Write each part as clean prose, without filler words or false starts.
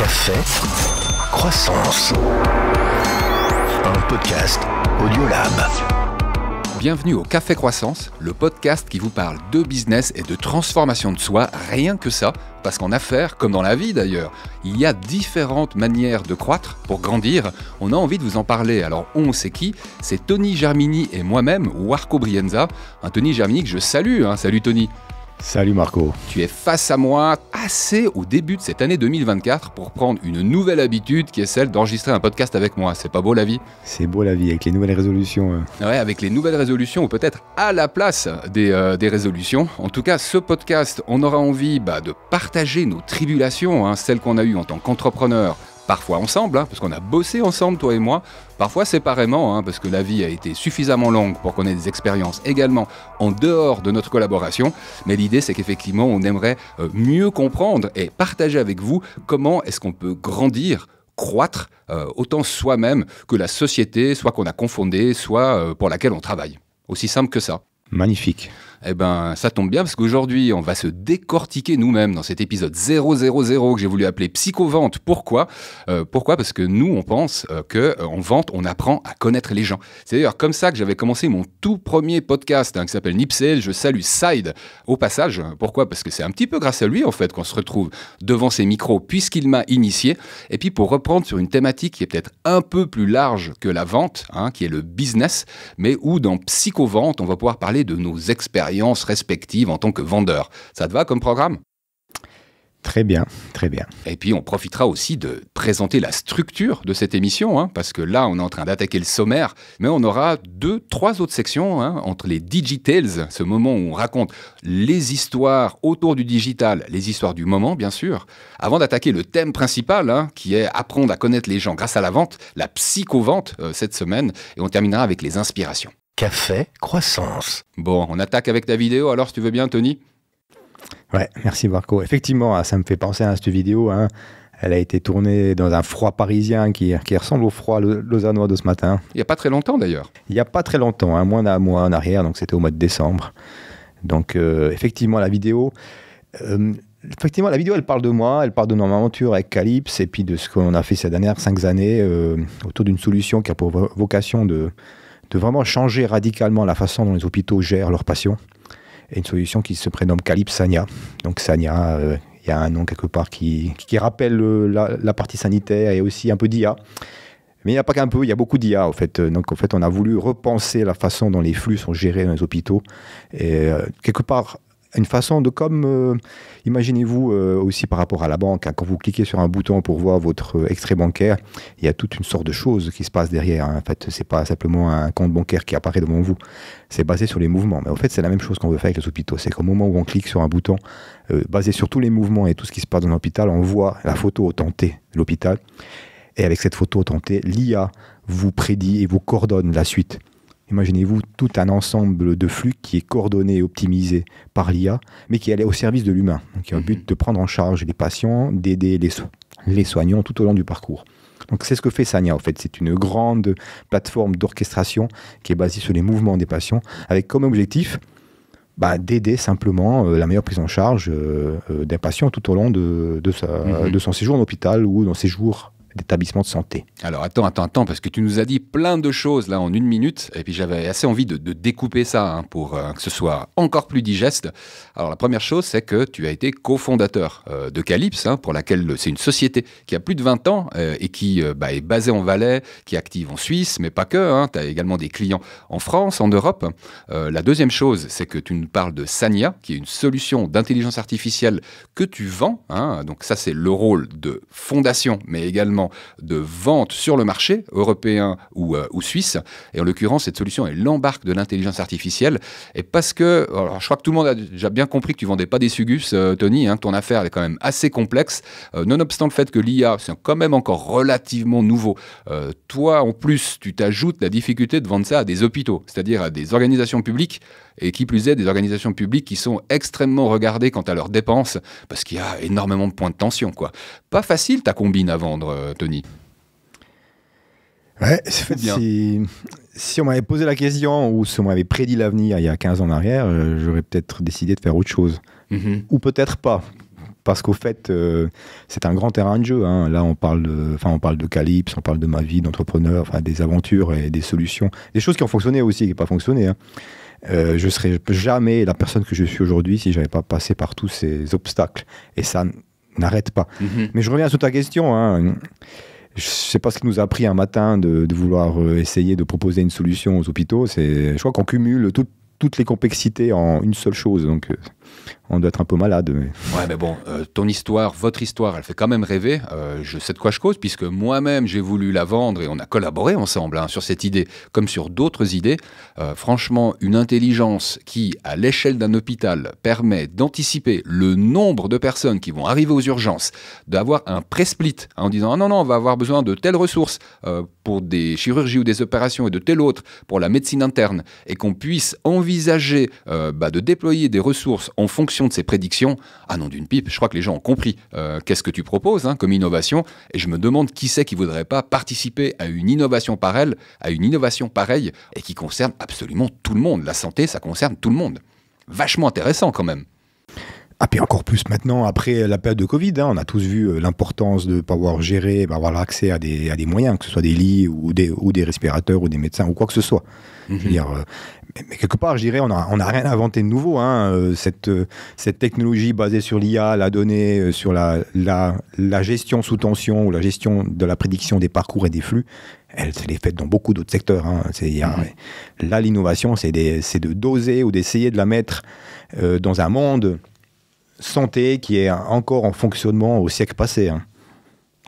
Café Croissance. Un podcast Audiolab. Bienvenue au Café Croissance, le podcast qui vous parle de business et de transformation de soi, rien que ça, parce qu'en affaires, comme dans la vie d'ailleurs, il y a différentes manières de croître pour grandir. On a envie de vous en parler. Alors c'est qui? C'est Tony Germini et moi-même, Warco Brienza. Un Tony Germini que je salue. Salut Tony. Salut Marco. Tu es face à moi assez au début de cette année 2024 pour prendre une nouvelle habitude qui est celle d'enregistrer un podcast avec moi. C'est pas beau la vie? C'est beau la vie avec les nouvelles résolutions. Ouais, avec les nouvelles résolutions ou peut-être à la place des résolutions. En tout cas, ce podcast, on aura envie de partager nos tribulations, celles qu'on a eues en tant qu'entrepreneur. Parfois ensemble, parce qu'on a bossé ensemble, toi et moi. Parfois séparément, parce que la vie a été suffisamment longue pour qu'on ait des expériences également en dehors de notre collaboration. Mais l'idée, c'est qu'effectivement, on aimerait mieux comprendre et partager avec vous comment est-ce qu'on peut grandir, croître, autant soi-même que la société, soit qu'on a confondé, soit pour laquelle on travaille. Aussi simple que ça. Magnifique. Eh ben, ça tombe bien parce qu'aujourd'hui, on va se décortiquer nous-mêmes dans cet épisode 000 que j'ai voulu appeler Psychovente. Pourquoi ? Parce que nous, on pense qu'en vente, on apprend à connaître les gens. C'est d'ailleurs comme ça que j'avais commencé mon tout premier podcast qui s'appelle Nipsel. Je salue Side au passage. Pourquoi ? Parce que c'est un petit peu grâce à lui, en fait, qu'on se retrouve devant ces micros puisqu'il m'a initié. Et puis, pour reprendre sur une thématique qui est peut-être un peu plus large que la vente, qui est le business, mais où dans Psychovente, on va pouvoir parler de nos expériences respectives en tant que vendeur. Ça te va comme programme ? Très bien, très bien. Et puis on profitera aussi de présenter la structure de cette émission, parce que là on est en train d'attaquer le sommaire, mais on aura 2-3 autres sections, entre les digitales, ce moment où on raconte les histoires autour du digital, les histoires du moment bien sûr, avant d'attaquer le thème principal, qui est apprendre à connaître les gens grâce à la vente, la psychovente cette semaine, et on terminera avec les inspirations. Café Croissance. Bon, on attaque avec ta vidéo, alors si tu veux bien, Tony ? Ouais, merci Marco. Effectivement, ça me fait penser à cette vidéo. Elle a été tournée dans un froid parisien qui ressemble au froid lausannois de ce matin. Il n'y a pas très longtemps d'ailleurs. Il n'y a pas très longtemps, moins d'un mois en arrière, donc c'était au mois de décembre. Donc effectivement, la vidéo... elle parle de moi, elle parle de mon aventure avec Calypse et puis de ce qu'on a fait ces dernières 5 années autour d'une solution qui a pour vocation de vraiment changer radicalement la façon dont les hôpitaux gèrent leurs patients. Et une solution qui se prénomme Calypse Sania. Donc Sania, il y a un nom quelque part qui rappelle la partie sanitaire et aussi un peu d'IA. Mais il n'y a pas qu'un peu, il y a beaucoup d'IA en fait. Donc en fait, on a voulu repenser la façon dont les flux sont gérés dans les hôpitaux. Et quelque part, une façon de imaginez-vous aussi par rapport à la banque, quand vous cliquez sur un bouton pour voir votre extrait bancaire, il y a toute une sorte de choses qui se passe derrière. En fait, c'est pas simplement un compte bancaire qui apparaît devant vous, c'est basé sur les mouvements. Mais en fait, c'est la même chose qu'on veut faire avec les hôpitaux. C'est qu'au moment où on clique sur un bouton basé sur tous les mouvements et tout ce qui se passe dans l'hôpital, on voit la photo authentique de l'hôpital. Et avec cette photo authentique, l'IA vous prédit et vous coordonne la suite. Imaginez-vous tout un ensemble de flux qui est coordonné et optimisé par l'IA, mais qui est au service de l'humain. Donc, il y a le but de prendre en charge les patients, d'aider les soignants tout au long du parcours. Donc, c'est ce que fait Sania, en fait. C'est une grande plateforme d'orchestration qui est basée sur les mouvements des patients, avec comme objectif d'aider simplement la meilleure prise en charge d'un patient tout au long de son séjour en hôpital ou dans ses jours d'établissement de santé. Alors attends, parce que tu nous as dit plein de choses là en 1 minute, et puis j'avais assez envie de découper ça pour que ce soit encore plus digeste. Alors la première chose, c'est que tu as été cofondateur de Calypse, pour laquelle c'est une société qui a plus de 20 ans et qui est basée en Valais, qui est active en Suisse, mais pas que, tu as également des clients en France, en Europe. La deuxième chose, c'est que tu nous parles de Sania, qui est une solution d'intelligence artificielle que tu vends, donc ça c'est le rôle de fondation, mais également de vente sur le marché européen ou suisse. Et en l'occurrence, cette solution, elle embarque de l'intelligence artificielle. Et parce que, alors, je crois que tout le monde a déjà bien compris que tu ne vendais pas des Sugus, Tony, ton affaire elle est quand même assez complexe. Nonobstant le fait que l'IA, c'est quand même encore relativement nouveau. Toi, en plus, tu t'ajoutes la difficulté de vendre ça à des hôpitaux, c'est-à-dire à des organisations publiques, et qui plus est, des organisations publiques qui sont extrêmement regardées quant à leurs dépenses, parce qu'il y a énormément de points de tension, quoi. Pas facile ta combine à vendre, Tony. Ouais, si on m'avait posé la question ou si on m'avait prédit l'avenir il y a 15 ans en arrière, j'aurais peut-être décidé de faire autre chose. Ou peut-être pas. parce qu'au fait, c'est un grand terrain de jeu. Hein. Là, on parle de Calypse, on parle de ma vie d'entrepreneur, des aventures et des solutions. Des choses qui ont fonctionné aussi, qui n'ont pas fonctionné. Hein. Je ne serais jamais la personne que je suis aujourd'hui si je n'avais pas passé par tous ces obstacles. Et ça n'arrête pas. Mais je reviens sur ta question. Hein. Je ne sais pas ce qui nous a pris un matin de vouloir essayer de proposer une solution aux hôpitaux. Je crois qu'on cumule toutes les complexités en une seule chose. Donc, on doit être un peu malade. Mais... Ouais, mais bon, ton histoire, votre histoire, elle fait quand même rêver. Je sais de quoi je cause, puisque moi-même, j'ai voulu la vendre et on a collaboré ensemble sur cette idée, comme sur d'autres idées. Franchement, une intelligence qui, à l'échelle d'un hôpital, permet d'anticiper le nombre de personnes qui vont arriver aux urgences, d'avoir un pré-split en disant « Ah non, on va avoir besoin de telles ressources pour des chirurgies ou des opérations et de telle autre pour la médecine interne, et qu'on puisse envisager de déployer des ressources en fonction de ces prédictions, ah non d'une pipe, je crois que les gens ont compris qu'est-ce que tu proposes comme innovation, et je me demande qui c'est qui ne voudrait pas participer à une innovation pareille, et qui concerne absolument tout le monde. La santé, ça concerne tout le monde. Vachement intéressant quand même. Ah, puis encore plus maintenant, après la période de Covid, on a tous vu l'importance de pouvoir gérer, avoir l'accès à des moyens, que ce soit des lits ou des respirateurs ou des médecins ou quoi que ce soit. Je veux dire, mais quelque part, je dirais, on n'a rien inventé de nouveau. Cette technologie basée sur l'IA, la donnée, sur la gestion sous tension ou la gestion de la prédiction des parcours et des flux, elle est faite dans beaucoup d'autres secteurs. Là, l'innovation, c'est de doser ou d'essayer de la mettre dans un monde santé qui est encore en fonctionnement au siècle passé,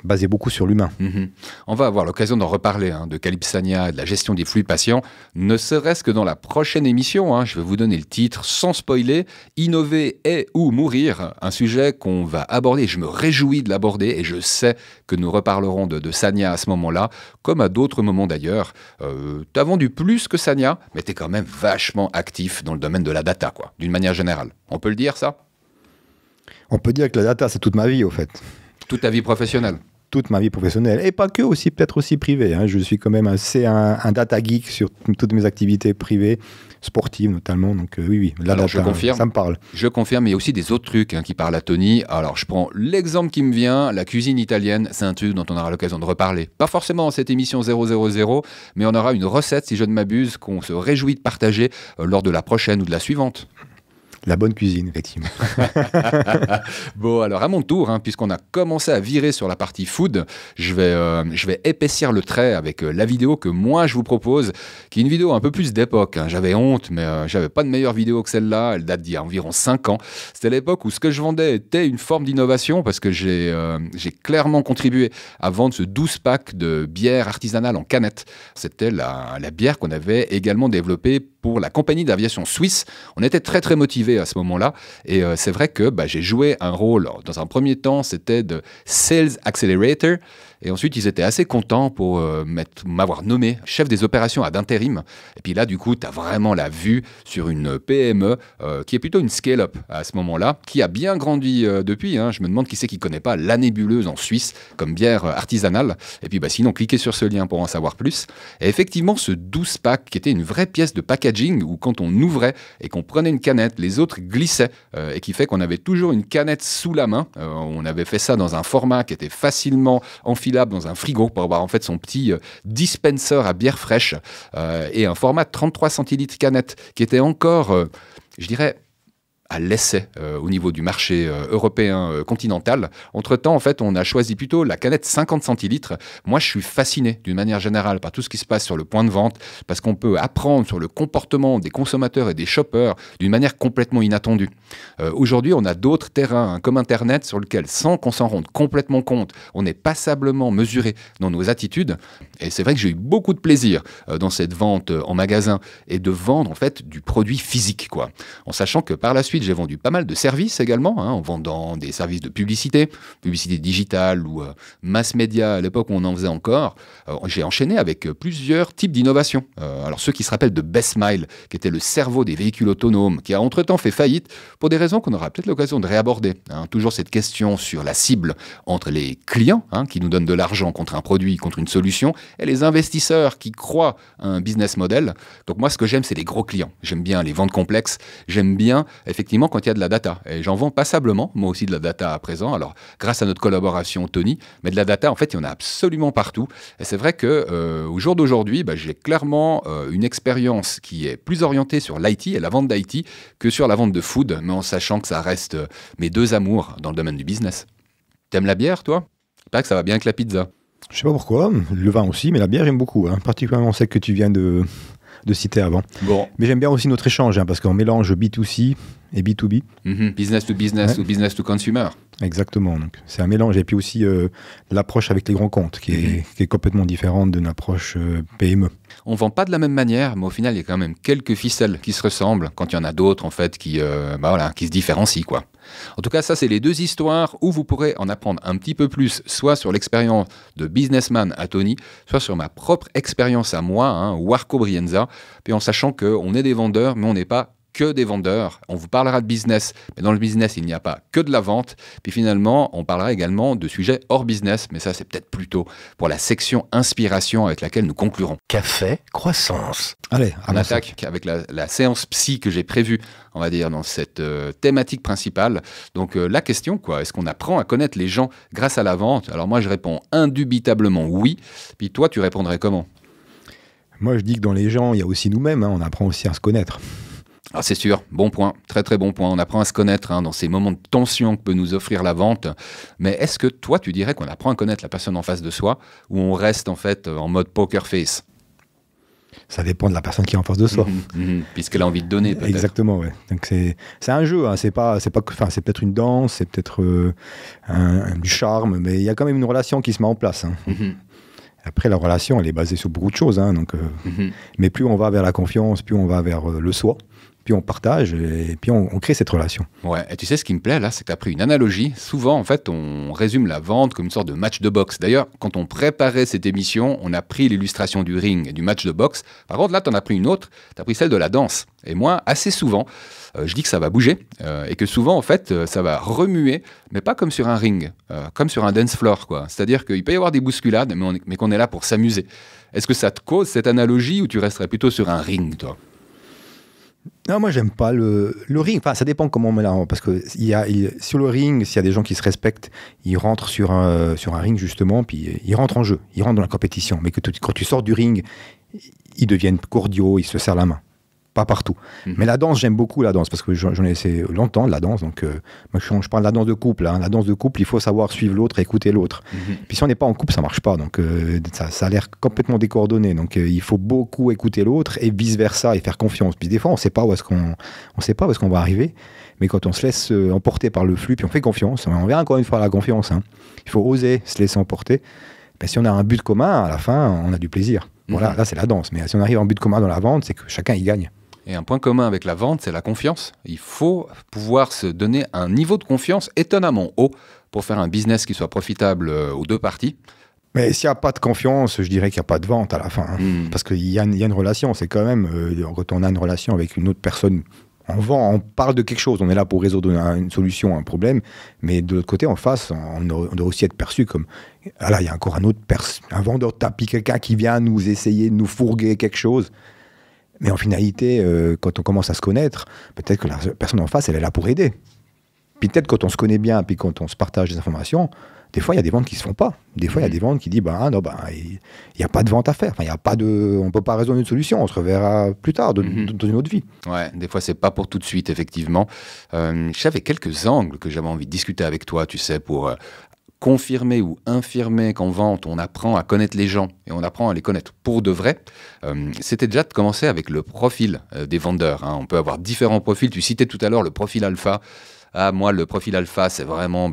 basé beaucoup sur l'humain. On va avoir l'occasion d'en reparler, de Calypsania et de la gestion des flux patients, ne serait-ce que dans la prochaine émission. Je vais vous donner le titre sans spoiler, Innover et ou mourir, un sujet qu'on va aborder, je me réjouis de l'aborder et je sais que nous reparlerons de Sania à ce moment-là, comme à d'autres moments d'ailleurs. T'as vendu plus que Sania, mais t'es quand même vachement actif dans le domaine de la data, d'une manière générale. On peut le dire, ça ? On peut dire que la data, c'est toute ma vie, au fait. Toute ta vie professionnelle? Toute ma vie professionnelle. Et pas que, aussi, peut-être aussi privée. Je suis quand même assez un data geek sur toutes mes activités privées, sportives notamment. Donc oui, la data, je confirme, ça me parle. Je confirme, mais il y a aussi des autres trucs qui parlent à Tony. Alors, je prends l'exemple qui me vient, la cuisine italienne. C'est un truc dont on aura l'occasion de reparler. Pas forcément dans cette émission 000, mais on aura une recette, si je ne m'abuse, qu'on se réjouit de partager lors de la prochaine ou de la suivante. La bonne cuisine, effectivement. Bon, alors à mon tour, puisqu'on a commencé à virer sur la partie food, je vais épaissir le trait avec la vidéo que moi je vous propose, qui est une vidéo un peu plus d'époque. J'avais honte, mais j'avais pas de meilleure vidéo que celle-là. Elle date d'il y a environ 5 ans. C'était l'époque où ce que je vendais était une forme d'innovation, parce que j'ai clairement contribué à vendre ce 12 pack de bière artisanale en canette. C'était la bière qu'on avait également développée pour la compagnie d'aviation suisse. On était très très motivés à ce moment-là, et c'est vrai que j'ai joué un rôle. Dans un premier temps, c'était de Sales Accelerator, et ensuite ils étaient assez contents pour m'avoir nommé chef des opérations ad intérim. Et puis là, du coup, tu as vraiment la vue sur une PME qui est plutôt une scale-up à ce moment-là, qui a bien grandi depuis. Je me demande qui c'est qui connaît pas la nébuleuse en Suisse comme bière artisanale. Et puis sinon, cliquez sur ce lien pour en savoir plus. Et effectivement, ce 12 pack qui était une vraie pièce de packaging, où quand on ouvrait et qu'on prenait une canette, les autres glissaient, et qui fait qu'on avait toujours une canette sous la main. On avait fait ça dans un format qui était facilement enfilable dans un frigo pour avoir en fait son petit dispenser à bière fraîche, et un format de 33 centilitres canette qui était encore, je dirais, à l'essai au niveau du marché européen continental. Entre-temps, en fait, on a choisi plutôt la canette 50 centilitres. Moi, je suis fasciné d'une manière générale par tout ce qui se passe sur le point de vente, parce qu'on peut apprendre sur le comportement des consommateurs et des shoppers d'une manière complètement inattendue. Aujourd'hui, on a d'autres terrains comme Internet sur lesquels, sans qu'on s'en rende complètement compte, on est passablement mesuré dans nos attitudes. Et c'est vrai que j'ai eu beaucoup de plaisir dans cette vente en magasin, et de vendre en fait du produit physique, en sachant que par la suite, j'ai vendu pas mal de services également, en vendant des services de publicité digitale ou mass média à l'époque où on en faisait encore. J'ai enchaîné avec plusieurs types d'innovations. Alors ceux qui se rappellent de Bestmile, qui était le cerveau des véhicules autonomes, qui a entre-temps fait faillite pour des raisons qu'on aura peut-être l'occasion de réaborder. Toujours cette question sur la cible entre les clients, qui nous donnent de l'argent contre un produit, contre une solution, et les investisseurs qui croient à un business model. Donc moi, ce que j'aime, c'est les gros clients. J'aime bien les ventes complexes. J'aime bien, effectivement, effectivement quand il y a de la data. Et j'en vends passablement, moi aussi de la data à présent. Alors grâce à notre collaboration Tony, mais de la data en fait il y en a absolument partout. Et c'est vrai que au jour d'aujourd'hui, j'ai clairement une expérience qui est plus orientée sur l'IT et la vente d'IT que sur la vente de food, mais en sachant que ça reste mes deux amours dans le domaine du business. T'aimes la bière, toi? Il paraît que ça va bien avec la pizza. Je sais pas pourquoi, le vin aussi, mais la bière j'aime beaucoup, hein, particulièrement celle que tu viens de citer avant. Bon. Mais j'aime bien aussi notre échange, hein, parce qu'on mélange B2C et B2B. Business to business ou business to consumer. Exactement, donc c'est un mélange. Et puis aussi l'approche avec les grands comptes, qui est complètement différente d'une approche PME. On ne vend pas de la même manière, mais au final, il y a quand même quelques ficelles qui se ressemblent, quand il y en a d'autres, en fait, qui se différencient, quoi. En tout cas, ça, c'est les deux histoires où vous pourrez en apprendre un petit peu plus, soit sur l'expérience de businessman à Tony, soit sur ma propre expérience à moi, Warco Brienza, puis en sachant qu'on est des vendeurs, mais on n'est pas que des vendeurs. On vous parlera de business, mais dans le business, il n'y a pas que de la vente. Puis finalement, on parlera également de sujets hors business, mais ça, c'est peut-être plutôt pour la section inspiration avec laquelle nous conclurons. Café Croissance. Allez, on attaque avec la séance psy que j'ai prévue, on va dire, dans cette thématique principale. Donc la question, quoi, est-ce qu'on apprend à connaître les gens grâce à la vente? Alors moi, je réponds indubitablement oui. Puis toi, tu répondrais comment? Moi, je dis que dans les gens, il y a aussi nous-mêmes. On apprend aussi à se connaître. Ah, c'est sûr, bon point, très très bon point. On apprend à se connaître dans ces moments de tension que peut nous offrir la vente. Mais est-ce que toi, tu dirais qu'on apprend à connaître la personne en face de soi ou on reste en fait en mode poker face? Ça dépend de la personne qui est en face de soi. Puisqu'elle a envie de donner, peut-être. Exactement, ouais. Donc c'est un jeu, c'est peut-être une danse, c'est peut-être du charme, mais il y a quand même une relation qui se met en place. Après, la relation, elle est basée sur beaucoup de choses. Mais plus on va vers la confiance, plus on va vers le soi, puis on partage et puis on crée cette relation. Ouais, et tu sais ce qui me plaît là, c'est que tu as pris une analogie. Souvent, en fait, on résume la vente comme une sorte de match de boxe. D'ailleurs, quand on préparait cette émission, on a pris l'illustration du ring et du match de boxe. Par contre, là, tu en as pris une autre, tu as pris celle de la danse. Et moi, assez souvent, je dis que ça va bouger et que souvent, en fait, ça va remuer, mais pas comme sur un ring, comme sur un dance floor, quoi. C'est-à-dire qu'il peut y avoir des bousculades, mais qu'on est là pour s'amuser. Est-ce que ça te cause cette analogie ou tu resterais plutôt sur un ring, toi? Non, moi, j'aime pas le ring. Enfin, ça dépend comment on met là. Parce que sur le ring, s'il y a des gens qui se respectent, ils rentrent sur un ring, justement, puis ils rentrent en jeu, ils rentrent dans la compétition. Mais quand tu sors du ring, ils deviennent cordiaux, ils se serrent la main. Pas partout. Mais la danse, j'aime beaucoup la danse, parce que j'en ai essayé longtemps de la danse. Donc, moi, je parle de la danse de couple. La danse de couple, il faut savoir suivre l'autre et écouter l'autre. Puis si on n'est pas en couple, ça marche pas. Donc, ça a l'air complètement décoordonné. Donc, il faut beaucoup écouter l'autre et vice-versa et faire confiance. Puis des fois, on sait pas où est-ce qu'on va arriver. Mais quand on se laisse emporter par le flux, puis on fait confiance, on revient encore une fois à la confiance. Il faut oser se laisser emporter. Ben, si on a un but commun, à la fin, on a du plaisir. Voilà, là, c'est la danse. Mais si on arrive en but commun dans la vente, c'est que chacun y gagne. Et un point commun avec la vente, c'est la confiance. Il faut pouvoir se donner un niveau de confiance étonnamment haut pour faire un business qui soit profitable aux deux parties. Mais s'il n'y a pas de confiance, je dirais qu'il n'y a pas de vente à la fin. Parce qu'il y a une relation. C'est quand même, quand on a une relation avec une autre personne, on vend, on parle de quelque chose. On est là pour résoudre une solution, un problème. Mais de l'autre côté, en face, on doit aussi être perçu comme... Ah là, il y a encore un vendeur de tapis, quelqu'un qui vient nous essayer de nous fourguer quelque chose. Mais en finalité, quand on commence à se connaître, peut-être que la personne en face, elle est là pour aider. Puis peut-être quand on se connaît bien, puis quand on se partage des informations, des fois, il y a des ventes qui ne se font pas. Des fois, il y a des ventes qui disent, il n'y a pas de vente à faire. Enfin, on ne peut pas résoudre une solution. On se reverra plus tard, dans une autre vie. Ouais, des fois, c'est pas pour tout de suite, effectivement. J'avais quelques angles que j'avais envie de discuter avec toi, tu sais, pour... confirmer ou infirmer qu'en vente, on apprend à connaître les gens et on apprend à les connaître pour de vrai, c'était déjà de commencer avec le profil des vendeurs. On peut avoir différents profils. Tu citais tout à l'heure le profil alpha. Ah, moi, le profil alpha, c'est vraiment...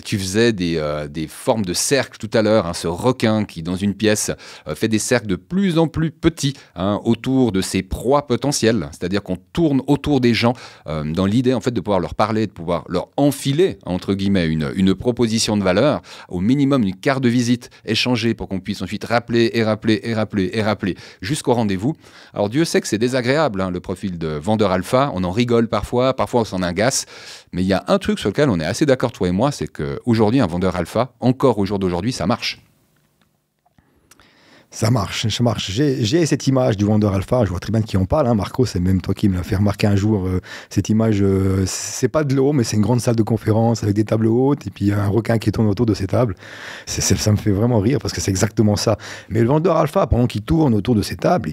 tu faisais des formes de cercles tout à l'heure, ce requin qui, dans une pièce, fait des cercles de plus en plus petits autour de ses proies potentielles. C'est-à-dire qu'on tourne autour des gens dans l'idée, en fait, de pouvoir leur parler, de pouvoir leur enfiler, entre guillemets, une proposition de valeur, au minimum une carte de visite échangée pour qu'on puisse ensuite rappeler jusqu'au rendez-vous. Alors, Dieu sait que c'est désagréable, le profil de vendeur alpha. On en rigole parfois on s'en agace. Mais il y a un truc sur lequel on est assez d'accord, toi et moi, c'est qu'aujourd'hui, un vendeur alpha, encore au jour d'aujourd'hui, ça marche. Ça marche, ça marche. J'ai cette image du vendeur alpha, je vois très bien de qui on parle. Hein. Marco, c'est même toi qui me l'as fait remarquer un jour. Cette image, c'est pas de l'eau, mais c'est une grande salle de conférence avec des tables hautes et puis un requin qui tourne autour de ces tables. Ça me fait vraiment rire parce que c'est exactement ça. Mais le vendeur alpha, pendant qu'il tourne autour de ces tables,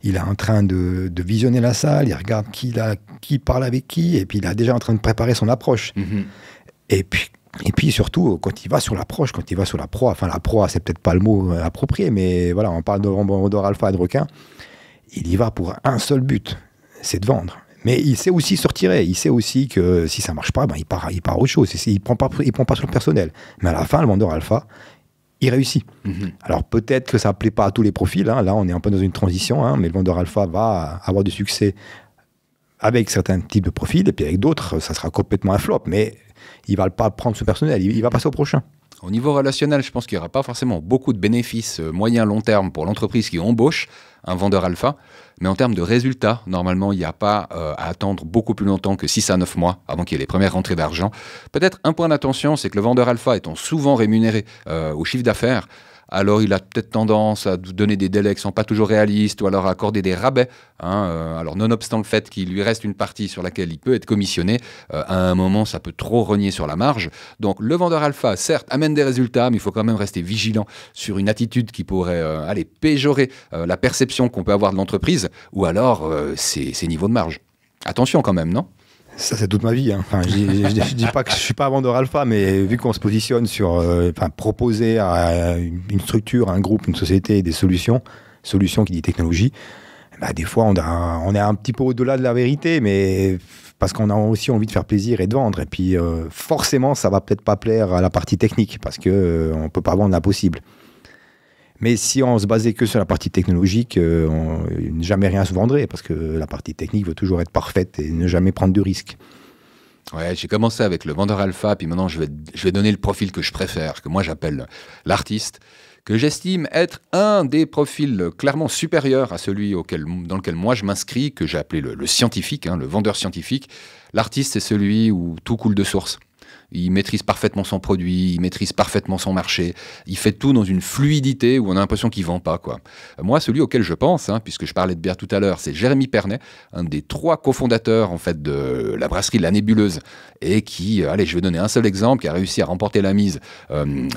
il est en train de visionner la salle, il regarde qui parle avec qui, et puis il est déjà en train de préparer son approche. Et puis surtout, quand il va sur l'approche, quand il va sur la proie, enfin la proie, c'est peut-être pas le mot approprié, mais voilà, on parle de vendeur alpha et de requin, il y va pour un seul but, c'est de vendre. Mais il sait aussi se retirer, il sait aussi que si ça marche pas, il part à autre chose, il prend pas sur le personnel. Mais à la fin, le vendeur alpha, il réussit. Alors peut-être que ça ne plaît pas à tous les profils, hein. Là on est un peu dans une transition, hein, mais le vendeur alpha va avoir du succès avec certains types de profils, et puis avec d'autres, ça sera complètement un flop, mais il ne va pas prendre ce personnel, il va passer au prochain. Au niveau relationnel, je pense qu'il n'y aura pas forcément beaucoup de bénéfices moyen-long terme pour l'entreprise qui embauche un vendeur alpha, mais en termes de résultats, normalement, il n'y a pas à attendre beaucoup plus longtemps que 6 à 9 mois avant qu'il y ait les premières rentrées d'argent. Peut-être un point d'attention, c'est que le vendeur alpha étant souvent rémunéré au chiffre d'affaires, alors il a peut-être tendance à donner des délais qui ne sont pas toujours réalistes ou alors à accorder des rabais. Alors nonobstant le fait qu'il lui reste une partie sur laquelle il peut être commissionné, à un moment ça peut trop rogner sur la marge. Donc le vendeur alpha, certes, amène des résultats, mais il faut quand même rester vigilant sur une attitude qui pourrait péjorer la perception qu'on peut avoir de l'entreprise ou alors ses niveaux de marge. Attention quand même, non ? Ça, c'est toute ma vie. Hein. Enfin, je dis pas que je suis pas un vendeur alpha, mais vu qu'on se positionne sur proposer à une structure, un groupe, une société des solutions qui dit technologie, des fois on est un petit peu au-delà de la vérité, mais parce qu'on a aussi envie de faire plaisir et de vendre. Et puis forcément, ça va peut-être pas plaire à la partie technique parce que on peut pas vendre l'impossible. Mais si on se basait que sur la partie technologique, jamais rien se vendrait, parce que la partie technique veut toujours être parfaite et ne jamais prendre de risques. Ouais, j'ai commencé avec le vendeur alpha, puis maintenant je vais donner le profil que je préfère, que moi j'appelle l'artiste, que j'estime être un des profils clairement supérieurs à celui dans lequel moi je m'inscris, que j'ai appelé le scientifique, le vendeur scientifique. L'artiste, c'est celui où tout coule de source. Il maîtrise parfaitement son produit, il maîtrise parfaitement son marché, il fait tout dans une fluidité où on a l'impression qu'il ne vend pas, quoi. Moi, celui auquel je pense, puisque je parlais de bière tout à l'heure, c'est Jérémy Pernet, un des 3 cofondateurs en fait, de la brasserie La Nébuleuse, et qui, je vais donner un seul exemple, qui a réussi à remporter la mise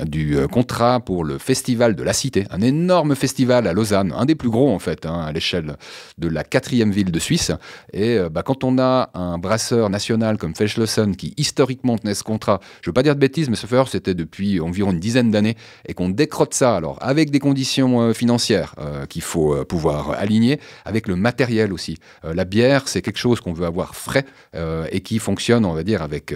du contrat pour le festival de la Cité, un énorme festival à Lausanne, un des plus gros en fait, à l'échelle de la 4e ville de Suisse. Et quand on a un brasseur national comme Feschlösschen qui historiquement tenait ce contrat, je ne veux pas dire de bêtises, mais ce faire, c'était depuis environ une dizaine d'années, et qu'on décrotte ça, alors avec des conditions financières qu'il faut pouvoir aligner, avec le matériel aussi. La bière, c'est quelque chose qu'on veut avoir frais et qui fonctionne, on va dire, avec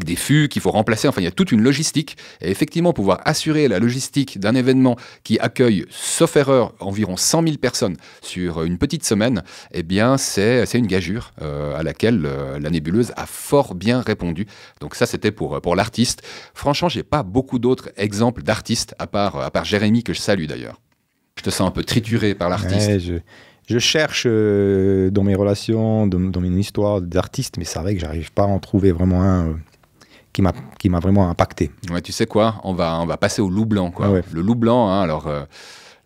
des fûts qu'il faut remplacer. Enfin, il y a toute une logistique. Et effectivement, pouvoir assurer la logistique d'un événement qui accueille, sauf erreur, environ 100 000 personnes sur une petite semaine, eh bien, c'est une gageure à laquelle la Nébuleuse a fort bien répondu. Donc ça, c'était pour l'artiste. Franchement, j'ai pas beaucoup d'autres exemples d'artistes, à part Jérémy, que je salue d'ailleurs. Je te sens un peu trituré par l'artiste. Ouais, je cherche dans mes relations, dans mon histoire d'artiste, mais c'est vrai que j'arrive pas à en trouver vraiment un qui m'a vraiment impacté. Ouais, tu sais quoi, on va passer au loup blanc, quoi. Ah ouais. Le loup blanc, alors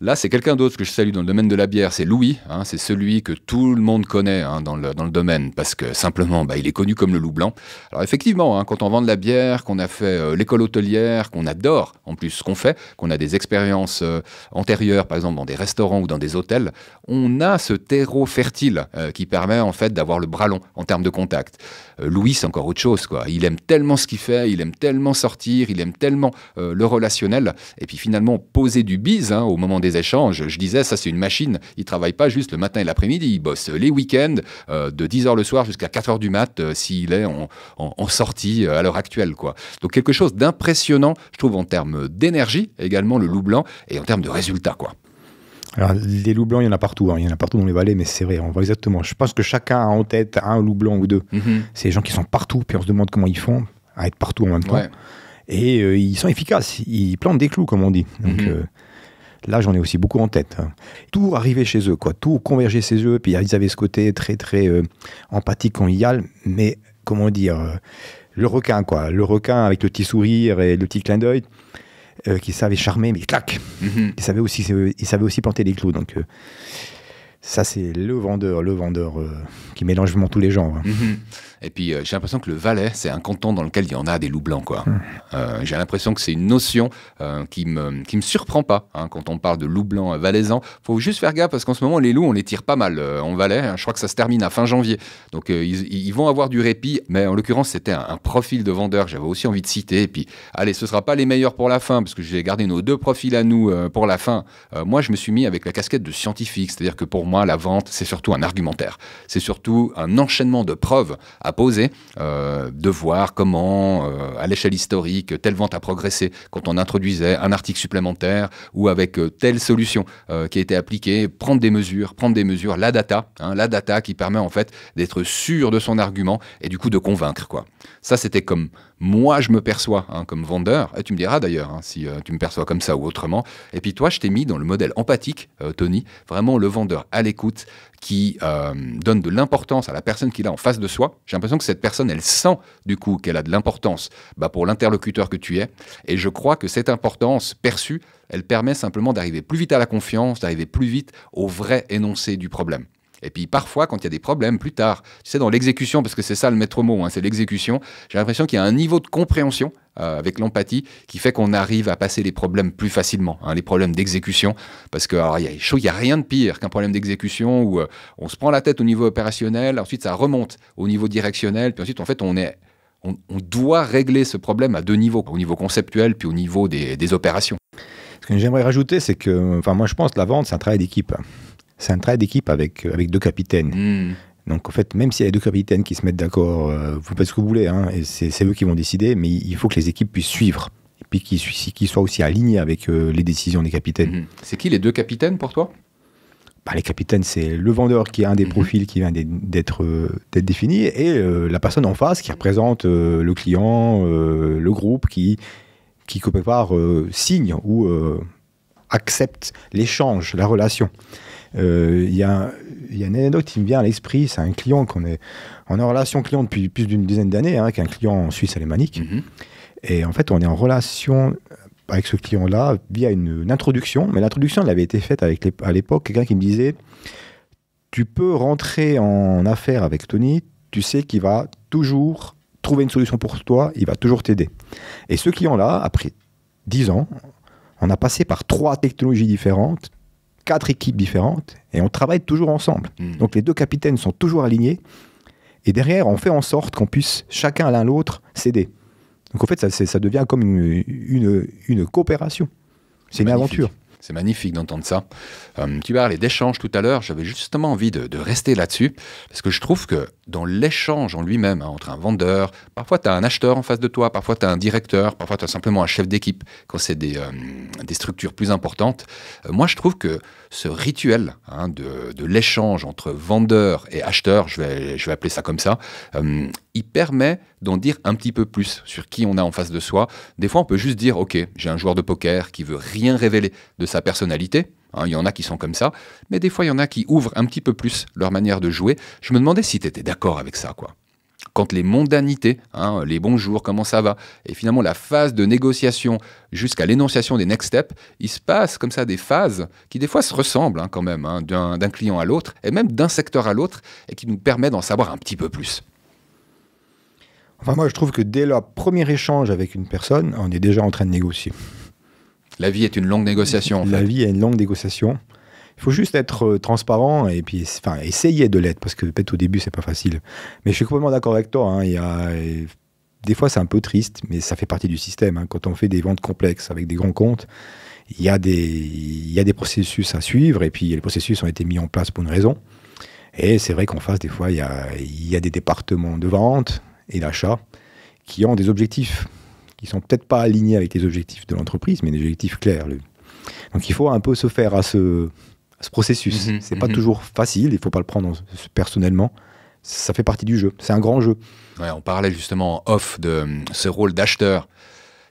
là, c'est quelqu'un d'autre que je salue dans le domaine de la bière, c'est Louis. C'est celui que tout le monde connaît dans le domaine, parce que simplement, il est connu comme le loup blanc. Alors effectivement, quand on vend de la bière, qu'on a fait l'école hôtelière, qu'on adore en plus ce qu'on fait, qu'on a des expériences antérieures, par exemple dans des restaurants ou dans des hôtels, on a ce terreau fertile qui permet en fait d'avoir le bras long en termes de contact. Louis, c'est encore autre chose, quoi. Il aime tellement ce qu'il fait, il aime tellement sortir, il aime tellement le relationnel, et puis finalement poser du bise au moment des échanges. Je disais, ça c'est une machine, il travaille pas juste le matin et l'après-midi, il bosse les week-ends de 10h le soir jusqu'à 4h du mat s'il est en sortie à l'heure actuelle, quoi. Donc quelque chose d'impressionnant, je trouve, en termes d'énergie, également le loup blanc, et en termes de résultats, quoi. Alors, les loups blancs, il y en a partout. Il y en a partout dans les vallées, mais c'est vrai, on voit exactement. Je pense que chacun a en tête un loup blanc ou deux. C'est les gens qui sont partout, puis on se demande comment ils font à être partout en même temps. Ouais. Et ils sont efficaces. Ils plantent des clous, comme on dit. Donc, là, j'en ai aussi beaucoup en tête. Tout arrivait chez eux, quoi. Tout convergeait chez eux. Puis ils avaient ce côté très, très empathique, convivial. Mais, comment dire, le requin, quoi. Le requin avec le petit sourire et le petit clin d'œil. qui savait charmer, mais clac. Il savait aussi planter les clous. Donc ça, c'est le vendeur qui mélange vraiment tous les genres. Et puis, j'ai l'impression que le Valais, c'est un canton dans lequel il y en a des loups blancs, quoi. J'ai l'impression que c'est une notion qui me surprend pas, hein, quand on parle de loups blancs valaisans. Faut juste faire gaffe, parce qu'en ce moment, les loups, on les tire pas mal en Valais. Hein. Je crois que ça se termine à fin janvier. Donc, ils vont avoir du répit. Mais en l'occurrence, c'était un profil de vendeur que j'avais aussi envie de citer. Et puis, allez, ce sera pas les meilleurs pour la fin, parce que j'ai gardé nos 2 profils à nous pour la fin. Moi, je me suis mis avec la casquette de scientifique. C'est-à-dire que pour moi, la vente, c'est surtout un argumentaire. C'est surtout un enchaînement de preuves à poser, de voir comment, à l'échelle historique, telle vente a progressé quand on introduisait un article supplémentaire ou avec telle solution qui a été appliquée, prendre des mesures, la data qui permet en fait d'être sûr de son argument et du coup de convaincre, quoi. Ça, c'était comme moi je me perçois, hein, comme vendeur, et tu me diras d'ailleurs hein, si tu me perçois comme ça ou autrement. Et puis toi, je t'ai mis dans le modèle empathique, Tony, vraiment le vendeur à l'écoute qui donne de l'importance à la personne qu'il a en face de soi. J'ai l'impression que cette personne, elle sent du coup qu'elle a de l'importance pour l'interlocuteur que tu es. Et je crois que cette importance perçue, elle permet simplement d'arriver plus vite à la confiance, d'arriver plus vite au vrai énoncé du problème. Et puis parfois, quand il y a des problèmes, plus tard, tu sais, dans l'exécution, parce que c'est ça le maître mot, hein, c'est l'exécution, j'ai l'impression qu'il y a un niveau de compréhension avec l'empathie qui fait qu'on arrive à passer les problèmes plus facilement, hein, les problèmes d'exécution, parce qu'il n'y a rien de pire qu'un problème d'exécution où on se prend la tête au niveau opérationnel, ensuite ça remonte au niveau directionnel, puis ensuite en fait on doit régler ce problème à 2 niveaux, au niveau conceptuel puis au niveau des opérations. Ce que j'aimerais rajouter, c'est que, moi je pense que la vente, c'est un travail d'équipe. C'est un travail d'équipe avec 2 capitaines. Donc en fait, même s'il y a 2 capitaines qui se mettent d'accord, vous faites ce que vous voulez, hein, et c'est eux qui vont décider, mais il faut que les équipes puissent suivre, et puis qu'ils soient aussi alignés avec les décisions des capitaines. C'est qui les 2 capitaines pour toi ? Les capitaines, c'est le vendeur qui est un des profils qui vient d'être défini, et la personne en face qui représente le client, le groupe qui quelque part signe ou accepte l'échange, la relation. Il y a une anecdote qui me vient à l'esprit, c'est un client on est en relation client depuis plus d'une dizaine d'années, hein, qui est un client suisse alémanique. Et en fait, on est en relation avec ce client-là via une introduction, mais l'introduction, elle avait été faite à l'époque, quelqu'un qui me disait « Tu peux rentrer en affaire avec Tony, tu sais qu'il va toujours trouver une solution pour toi, il va toujours t'aider. » Et ce client-là, après 10 ans, on a passé par 3 technologies différentes, 4 équipes différentes, et on travaille toujours ensemble. Donc les 2 capitaines sont toujours alignés, et derrière, on fait en sorte qu'on puisse chacun l'un l'autre s'aider. Donc en fait, ça devient comme une coopération. C'est une aventure. C'est magnifique d'entendre ça. Tu parlais d'échange tout à l'heure, j'avais justement envie de rester là-dessus, parce que je trouve que dans l'échange en lui-même, hein, entre un vendeur, parfois tu as un acheteur en face de toi, parfois tu as un directeur, parfois tu as simplement un chef d'équipe, quand c'est des structures plus importantes. Moi, je trouve que ce rituel hein, de l'échange entre vendeur et acheteur, je vais appeler ça comme ça, il permet d'en dire un petit peu plus sur qui on a en face de soi. Des fois, on peut juste dire, ok, j'ai un joueur de poker qui veut rien révéler de sa personnalité. Il y en a qui sont comme ça, mais des fois, il y en a qui ouvrent un petit peu plus leur manière de jouer. Je me demandais si tu étais d'accord avec ça, quoi. Quand les mondanités, hein, les bonjours, comment ça va, et finalement la phase de négociation jusqu'à l'énonciation des next steps, il se passe comme ça des phases qui des fois se ressemblent hein, quand même, hein, d'un client à l'autre, et même d'un secteur à l'autre, et qui nous permet d'en savoir un petit peu plus. Enfin, moi, je trouve que dès le premier échange avec une personne, on est déjà en train de négocier. La vie est une longue négociation, en fait. La vie est une longue négociation. Il faut juste être transparent et puis essayer de l'être, parce que peut-être au début, c'est pas facile. Mais je suis complètement d'accord avec toi. Hein, des fois, c'est un peu triste, mais ça fait partie du système. Hein. Quand on fait des ventes complexes avec des grands comptes, il y a des processus à suivre, et puis les processus ont été mis en place pour une raison. Et c'est vrai qu'en face, des fois, il y a des départements de vente et d'achat qui ont des objectifs qui sont peut-être pas alignés avec les objectifs de l'entreprise, mais des objectifs clairs. Donc il faut un peu se faire à ce processus. C'est pas toujours facile, il faut pas le prendre personnellement. Ça fait partie du jeu, c'est un grand jeu. Ouais, on parlait justement en off de ce rôle d'acheteur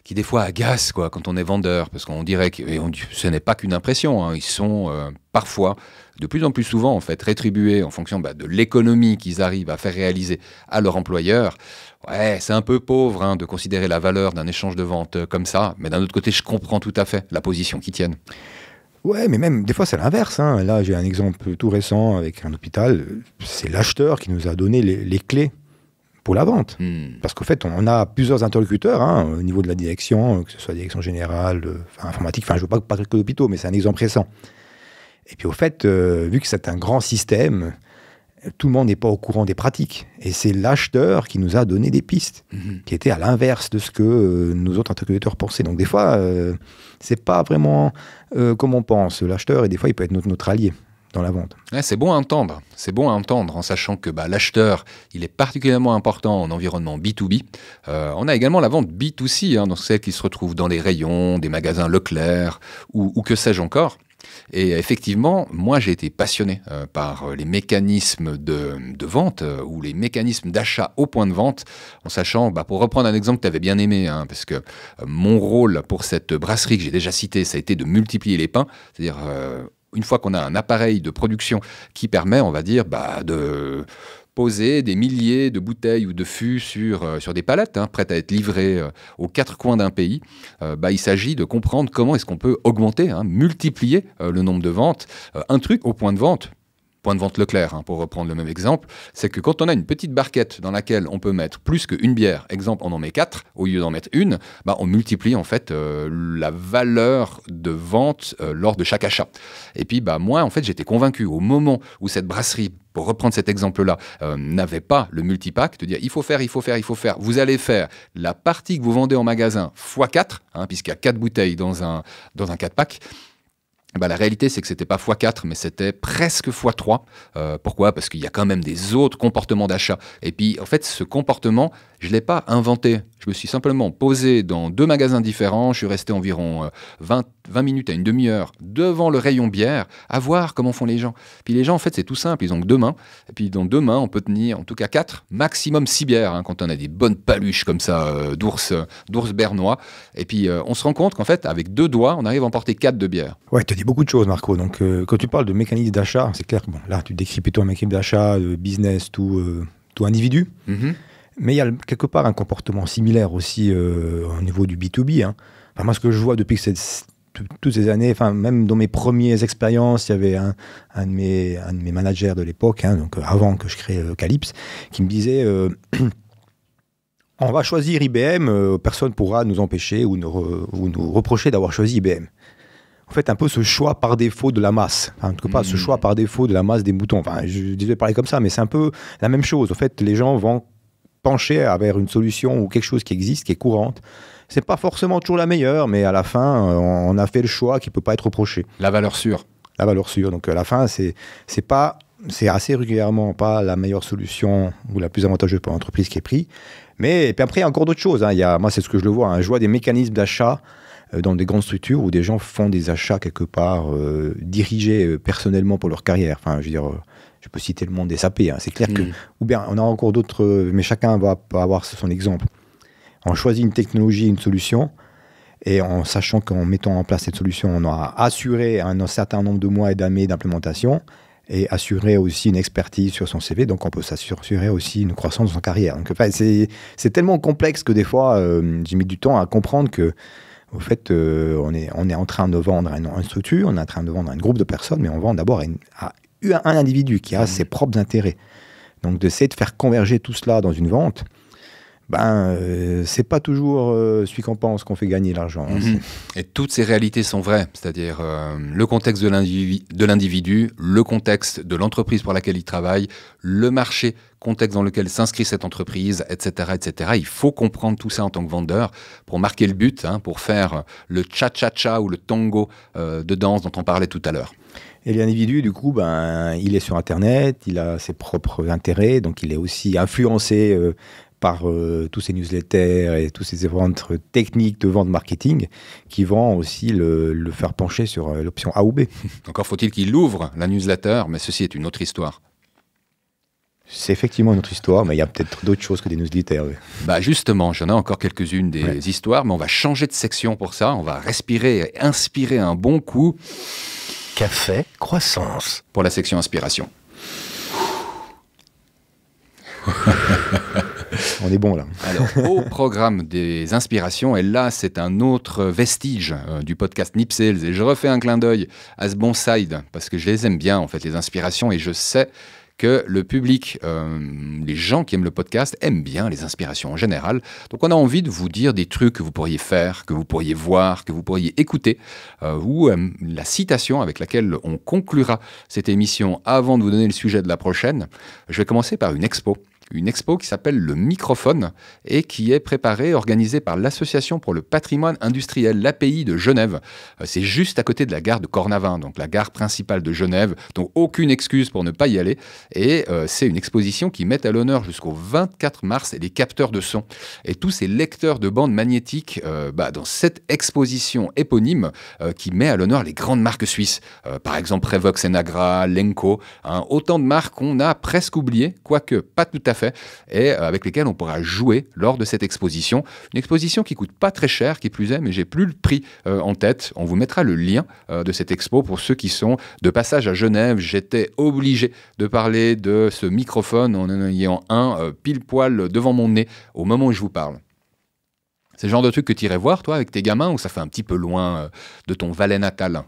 qui des fois agace quoi, quand on est vendeur, parce qu'on dirait que ce n'est pas qu'une impression, hein, ils sont parfois, de plus en plus souvent en fait, rétribués en fonction de l'économie qu'ils arrivent à faire réaliser à leur employeur. Ouais, c'est un peu pauvre hein, de considérer la valeur d'un échange de vente comme ça, mais d'un autre côté, je comprends tout à fait la position qu'ils tiennent. Ouais, mais même des fois c'est l'inverse, hein. Là, j'ai un exemple tout récent avec un hôpital. C'est l'acheteur qui nous a donné les clés pour la vente. Parce qu'en fait, on a plusieurs interlocuteurs hein, au niveau de la direction, que ce soit la direction générale, informatique, je ne veux pas parler que d'hôpitaux, mais c'est un exemple récent. Et puis au fait, vu que c'est un grand système, tout le monde n'est pas au courant des pratiques. Et c'est l'acheteur qui nous a donné des pistes, qui étaient à l'inverse de ce que nos autres interlocuteurs pensaient. Donc des fois, c'est pas vraiment comme on pense. L'acheteur, et des fois, il peut être notre allié dans la vente. Ouais, c'est bon à entendre. C'est bon à entendre en sachant que l'acheteur, il est particulièrement important en environnement B2B. On a également la vente B2C, hein, donc celle qui se retrouve dans les rayons des magasins Leclerc ou que sais-je encore. Et effectivement, moi j'ai été passionné par les mécanismes de vente ou les mécanismes d'achat au point de vente, en sachant, pour reprendre un exemple que tu avais bien aimé, hein, parce que mon rôle pour cette brasserie que j'ai déjà citée, ça a été de multiplier les pains, c'est-à-dire une fois qu'on a un appareil de production qui permet, on va dire, de poser des milliers de bouteilles ou de fûts sur des palettes, hein, prêtes à être livrées aux quatre coins d'un pays, il s'agit de comprendre comment est-ce qu'on peut augmenter, hein, multiplier le nombre de ventes. Un truc au point de vente Leclerc, hein, pour reprendre le même exemple, c'est que quand on a une petite barquette dans laquelle on peut mettre plus qu'une bière, exemple, on en met 4, au lieu d'en mettre une, on multiplie en fait la valeur de vente lors de chaque achat. Et puis moi, en fait, j'étais convaincu au moment où cette brasserie, pour reprendre cet exemple-là, n'avait pas le multipack, de dire il faut faire. Vous allez faire la partie que vous vendez en magasin x4, hein, puisqu'il y a 4 bouteilles dans un 4-pack. La réalité, c'est que c'était pas x4, mais c'était presque x3. Pourquoi ? Parce qu'il y a quand même des autres comportements d'achat. Et puis, en fait, ce comportement, je l'ai pas inventé. Je me suis simplement posé dans 2 magasins différents. Je suis resté environ 20 minutes à une demi-heure devant le rayon bière, à voir comment font les gens. Puis les gens, en fait, c'est tout simple. Ils ont que 2 mains. Et puis, dans 2 mains, on peut tenir en tout cas 4, maximum 6 bières, hein, quand on a des bonnes paluches comme ça, d'ours bernois. Et puis, on se rend compte qu'en fait, avec 2 doigts, on arrive à emporter 4 de bière. Ouais, tu dis beaucoup de choses, Marco. Donc, quand tu parles de mécanisme d'achat, c'est clair que là, tu décris plutôt un mécanisme d'achat, de business, tout individu. Mais il y a quelque part un comportement similaire aussi au niveau du B2B. Hein. Moi, ce que je vois depuis toutes ces années, même dans mes premières expériences, il y avait un de mes managers de l'époque, hein, donc avant que je crée Calypse, qui me disait on va choisir IBM, personne ne pourra nous empêcher ou nous reprocher d'avoir choisi IBM. En fait, un peu ce choix par défaut de la masse. En tout cas, ce choix par défaut de la masse des moutons. Je devais parler comme ça, mais c'est un peu la même chose. En fait, les gens vont pencher vers une solution ou quelque chose qui existe, qui est courante. C'est pas forcément toujours la meilleure, mais à la fin, on a fait le choix qui peut pas être reproché. La valeur sûre. La valeur sûre. Donc à la fin, c'est assez régulièrement pas la meilleure solution ou la plus avantageuse pour l'entreprise qui est prise. Mais et puis après, il y a encore d'autres choses. Hein. Moi, c'est ce que je le vois. Hein. Je vois des mécanismes d'achat dans des grandes structures où des gens font des achats quelque part dirigés personnellement pour leur carrière. Je peux citer le monde des SAP. Hein. C'est clair que, ou bien on a encore d'autres, mais chacun va avoir son exemple. On choisit une technologie, une solution, et en sachant qu'en mettant en place cette solution, on aura assuré un certain nombre de mois et d'années d'implémentation, et assurer aussi une expertise sur son CV, donc on peut s'assurer aussi une croissance dans sa carrière. Donc, c'est tellement complexe que des fois, j'ai mis du temps à comprendre que, au fait, on est en train de vendre à une structure, on est en train de vendre à un groupe de personnes, mais on vend d'abord à un individu qui a ses propres intérêts. Donc d'essayer de faire converger tout cela dans une vente, c'est pas toujours celui qu'on pense qu'on fait gagner l'argent. Et toutes ces réalités sont vraies, c'est-à-dire le contexte de l'individu, le contexte de l'entreprise pour laquelle il travaille, le marché, contexte dans lequel s'inscrit cette entreprise, etc., etc. Il faut comprendre tout ça en tant que vendeur pour marquer le but, hein, pour faire le cha-cha-cha ou le tango de danse dont on parlait tout à l'heure. Et l'individu, du coup, il est sur Internet, il a ses propres intérêts, donc il est aussi influencé par tous ces newsletters et tous ces événements techniques de vente marketing qui vont aussi le faire pencher sur l'option A ou B. Encore faut-il qu'il ouvre la newsletter, mais ceci est une autre histoire. C'est effectivement notre histoire, mais il y a peut-être d'autres choses que des newsletters. Oui. Bah justement, j'en ai encore quelques-unes des histoires, mais on va changer de section pour ça. On va respirer et inspirer un bon coup. Café Croissance. Pour la section inspiration. On est bon là. Alors, au programme des inspirations, et là, c'est un autre vestige du podcast Nip Sales, et je refais un clin d'œil à ce bon side, parce que je les aime bien, en fait, les inspirations, et je sais que le public, les gens qui aiment le podcast, aiment bien les inspirations en général. Donc, on a envie de vous dire des trucs que vous pourriez faire, que vous pourriez voir, que vous pourriez écouter, ou la citation avec laquelle on conclura cette émission avant de vous donner le sujet de la prochaine. Je vais commencer par une expo qui s'appelle le Microphone et qui est préparée, organisée par l'Association pour le patrimoine industriel, l'API de Genève. C'est juste à côté de la gare de Cornavin, donc la gare principale de Genève, donc aucune excuse pour ne pas y aller. Et c'est une exposition qui met à l'honneur jusqu'au 24 mars les capteurs de son. Et tous ces lecteurs de bandes magnétiques dans cette exposition éponyme qui met à l'honneur les grandes marques suisses. Par exemple, Revox et Nagra, Lenco, autant de marques qu'on a presque oubliées, quoique pas tout à fait, et avec lesquels on pourra jouer lors de cette exposition. Une exposition qui coûte pas très cher, qui plus est, mais j'ai plus le prix en tête. On vous mettra le lien de cette expo pour ceux qui sont de passage à Genève. J'étais obligé de parler de ce microphone en ayant un pile poil devant mon nez au moment où je vous parle. C'est le genre de truc que tu irais voir, toi, avec tes gamins, ou ça fait un petit peu loin de ton Valais natal ?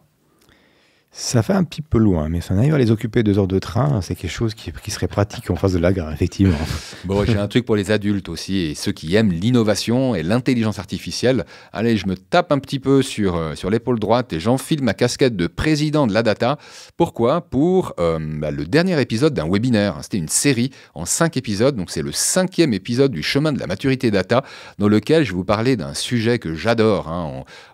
Ça fait un petit peu loin, mais si on arrive à les occuper 2 heures de train, c'est quelque chose qui serait pratique en face de la gare, effectivement. Bon, j'ai un truc pour les adultes aussi, et ceux qui aiment l'innovation et l'intelligence artificielle. Allez, je me tape un petit peu sur l'épaule droite et j'enfile ma casquette de président de la data. Pourquoi ? Pour le dernier épisode d'un webinaire. C'était une série en 5 épisodes, donc c'est le 5e épisode du chemin de la maturité data, dans lequel je vais vous parler d'un sujet que j'adore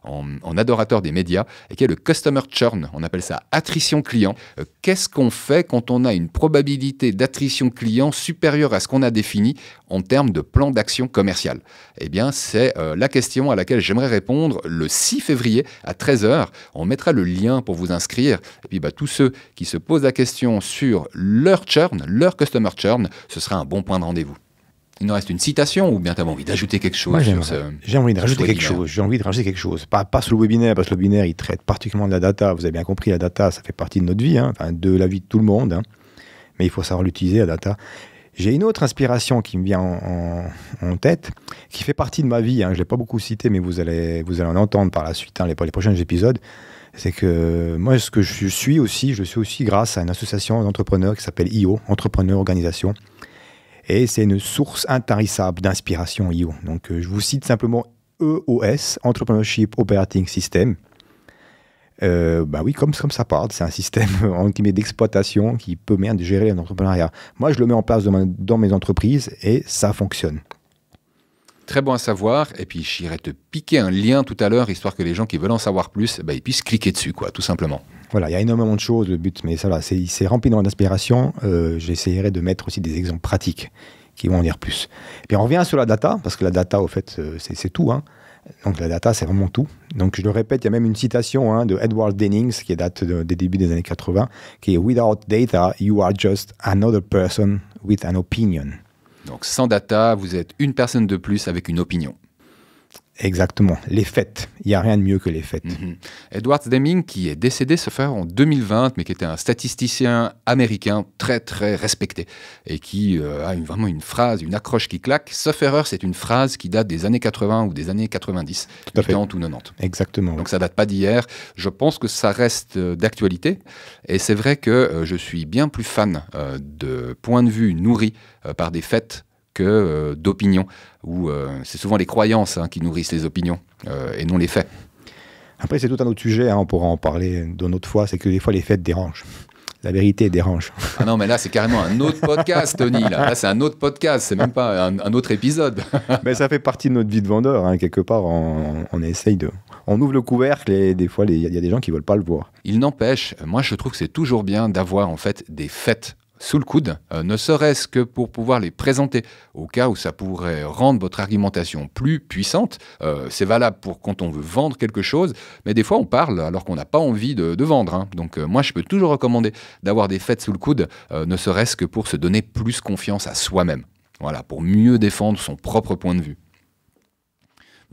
en adorateur des médias, et qui est le customer churn. On appelle ça attrition client. Qu'est-ce qu'on fait quand on a une probabilité d'attrition client supérieure à ce qu'on a défini en termes de plan d'action commercial ? Eh bien, c'est la question à laquelle j'aimerais répondre le 6 février à 13h. On mettra le lien pour vous inscrire. Et puis, tous ceux qui se posent la question sur leur churn, leur customer churn, ce sera un bon point de rendez-vous. Il nous reste une citation ou bien tu as envie d'ajouter quelque chose? Moi, j'ai envie de rajouter quelque chose. Pas sur le webinaire, parce que le webinaire, il traite particulièrement de la data. Vous avez bien compris, la data, ça fait partie de notre vie, de la vie de tout le monde. Mais il faut savoir l'utiliser, la data. J'ai une autre inspiration qui me vient en tête, qui fait partie de ma vie. Je ne l'ai pas beaucoup cité, mais vous allez en entendre par la suite, les prochains épisodes. C'est que moi, ce que je suis aussi grâce à une association d'entrepreneurs qui s'appelle IO, Entrepreneurs Organisation. Et c'est une source intarissable d'inspiration IO. Donc, je vous cite simplement EOS, Entrepreneurship Operating System. Oui, comme ça part, c'est un système d'exploitation qui permet de gérer l'entrepreneuriat. Moi, je le mets en place dans mes entreprises et ça fonctionne. Très bon à savoir. Et puis, j'irai te piquer un lien tout à l'heure, histoire que les gens qui veulent en savoir plus, ils puissent cliquer dessus, tout simplement. Voilà, il y a énormément de choses, le but, mais ça va, c'est rempli d'inspiration. J'essaierai de mettre aussi des exemples pratiques qui vont en dire plus. Et puis on revient sur la data, parce que la data, au fait, c'est tout. Donc la data, c'est vraiment tout. Donc je le répète, il y a même une citation de Edward Denning, qui date des débuts des années 80, qui est « Without data, you are just another person with an opinion ». Donc sans data, vous êtes une personne de plus avec une opinion. Exactement, les faits. Il n'y a rien de mieux que les faits. Edward Deming, qui est décédé, ce fait en 2020, mais qui était un statisticien américain très très respecté et qui a vraiment une phrase, une accroche qui claque. Sauf erreur, c'est une phrase qui date des années 80 ou des années 90, 80 ou 90. Exactement. Donc ça date pas d'hier. Je pense que ça reste d'actualité. Et c'est vrai que je suis bien plus fan de points de vue nourris par des faits que d'opinions, où c'est souvent les croyances qui nourrissent les opinions et non les faits. Après, c'est tout un autre sujet, on pourra en parler d'une autre fois, c'est que des fois les faits dérangent. La vérité dérange. Ah non, mais là, c'est carrément un autre podcast, Tony. Là, c'est un autre podcast, c'est même pas un autre épisode. Mais ça fait partie de notre vie de vendeur, quelque part, on essaye de... On ouvre le couvercle et des fois, il y a des gens qui ne veulent pas le voir. Il n'empêche, moi, je trouve que c'est toujours bien d'avoir, en fait, des faits sous le coude, ne serait-ce que pour pouvoir les présenter au cas où ça pourrait rendre votre argumentation plus puissante. C'est valable pour quand on veut vendre quelque chose, mais des fois on parle alors qu'on n'a pas envie de vendre, hein. Donc moi je peux toujours recommander d'avoir des faits sous le coude, ne serait-ce que pour se donner plus confiance à soi-même. Voilà, pour mieux défendre son propre point de vue.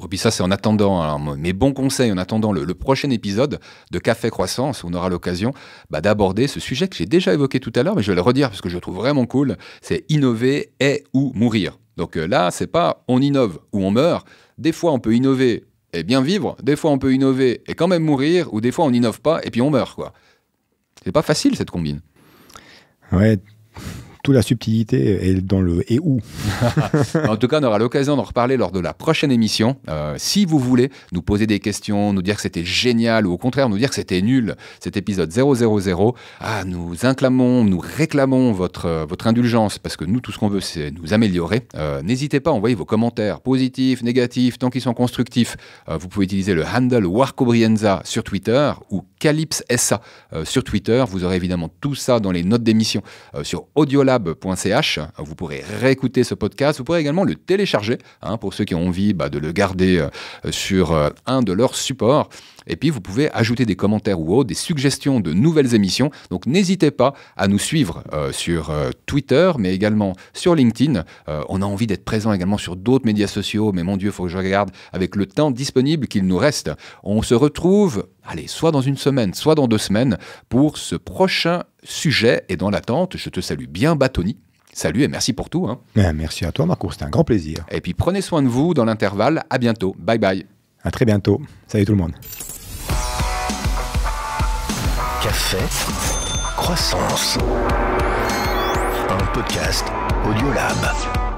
Et puis ça, c'est en attendant, alors, mes bons conseils, en attendant le prochain épisode de Café Croissance, où on aura l'occasion d'aborder ce sujet que j'ai déjà évoqué tout à l'heure, mais je vais le redire parce que je le trouve vraiment cool, c'est innover et ou mourir. Donc là, c'est pas on innove ou on meurt. Des fois, on peut innover et bien vivre, des fois, on peut innover et quand même mourir, ou des fois, on n'innove pas et puis on meurt, quoi. C'est pas facile, cette combine. Ouais. Toute la subtilité est dans le « et où ». En tout cas, on aura l'occasion d'en reparler lors de la prochaine émission. Si vous voulez nous poser des questions, nous dire que c'était génial ou au contraire nous dire que c'était nul, cet épisode 000, nous réclamons votre indulgence parce que nous, tout ce qu'on veut, c'est nous améliorer. N'hésitez pas à envoyer vos commentaires positifs, négatifs, tant qu'ils sont constructifs. Vous pouvez utiliser le handle Warcobrienza sur Twitter ou Calypse SA sur Twitter. Vous aurez évidemment tout ça dans les notes d'émission sur audiolab.ch. Vous pourrez réécouter ce podcast. Vous pourrez également le télécharger pour ceux qui ont envie de le garder sur un de leurs supports. Et puis, vous pouvez ajouter des commentaires ou autres, des suggestions de nouvelles émissions. Donc, n'hésitez pas à nous suivre sur Twitter, mais également sur LinkedIn. On a envie d'être présent également sur d'autres médias sociaux, mais mon Dieu, il faut que je regarde avec le temps disponible qu'il nous reste. On se retrouve, soit dans une semaine, soit dans 2 semaines, pour ce prochain sujet. Et dans l'attente, je te salue bien, Batoni. Salut et merci pour tout. Merci à toi, Marco. C'était un grand plaisir. Et puis, prenez soin de vous dans l'intervalle. À bientôt. Bye bye. À très bientôt. Salut tout le monde. Café Croissance. Un podcast Audiolab.